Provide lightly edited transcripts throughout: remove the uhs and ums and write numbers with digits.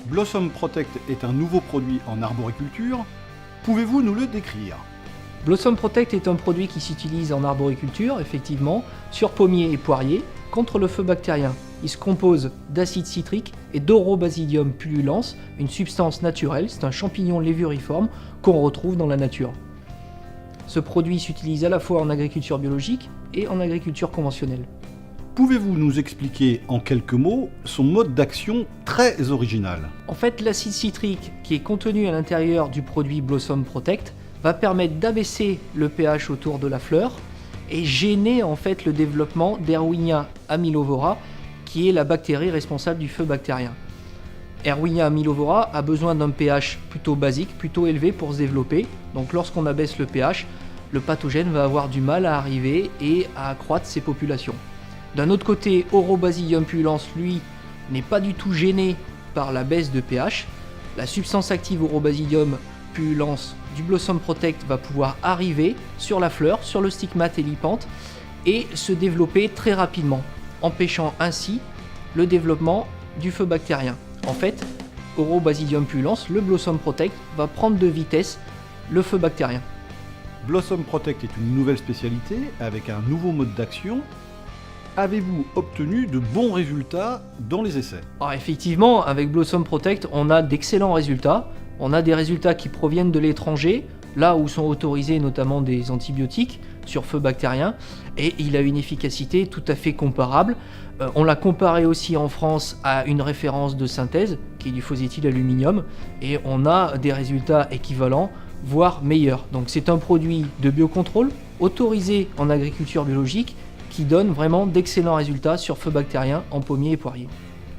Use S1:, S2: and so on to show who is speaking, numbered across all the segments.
S1: Blossom Protect est un nouveau produit en arboriculture. Pouvez-vous nous le décrire?
S2: Blossom Protect est un produit qui s'utilise en arboriculture, effectivement, sur pommiers et poiriers, contre le feu bactérien. Il se compose d'acide citrique et d'Orobasidium pullulans, une substance naturelle, c'est un champignon lévuriforme qu'on retrouve dans la nature. Ce produit s'utilise à la fois en agriculture biologique et en agriculture conventionnelle.
S1: Pouvez-vous nous expliquer en quelques mots son mode d'action très original?
S2: En fait, l'acide citrique qui est contenu à l'intérieur du produit Blossom Protect va permettre d'abaisser le pH autour de la fleur et gêner en fait le développement d'Erwinia amylovora, qui est la bactérie responsable du feu bactérien. Erwinia amylovora a besoin d'un pH plutôt basique, plutôt élevé pour se développer. Donc lorsqu'on abaisse le pH, le pathogène va avoir du mal à arriver et à accroître ses populations. D'un autre côté, Orobasidium pullulans, lui, n'est pas du tout gêné par la baisse de pH. La substance active Orobasidium pullulans du Blossom Protect va pouvoir arriver sur la fleur, sur le stigmate et l'hypanthe et se développer très rapidement, empêchant ainsi le développement du feu bactérien. En fait, Orobasidium pullulans, le Blossom Protect, va prendre de vitesse le feu bactérien.
S1: Blossom Protect est une nouvelle spécialité avec un nouveau mode d'action. Avez-vous obtenu de bons résultats dans les essais?
S2: Alors effectivement, avec Blossom Protect, on a d'excellents résultats. On a des résultats qui proviennent de l'étranger, là où sont autorisés notamment des antibiotiques sur feu bactérien, et il a une efficacité tout à fait comparable. On l'a comparé aussi en France à une référence de synthèse, qui est du phoséthylaluminium, et on a des résultats équivalents, voire meilleurs. Donc c'est un produit de biocontrôle, autorisé en agriculture biologique, qui donne vraiment d'excellents résultats sur feu bactérien en pommiers et poiriers.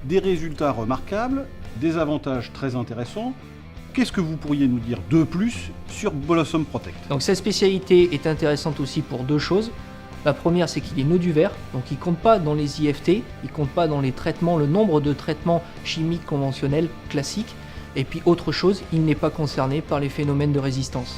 S1: Des résultats remarquables, des avantages très intéressants. Qu'est-ce que vous pourriez nous dire de plus sur Blossom Protect?
S2: Donc cette spécialité est intéressante aussi pour deux choses. La première, c'est qu'il est nodulaire, donc il ne compte pas dans les IFT, il ne compte pas dans les traitements, le nombre de traitements chimiques conventionnels classiques. Et puis autre chose, il n'est pas concerné par les phénomènes de résistance.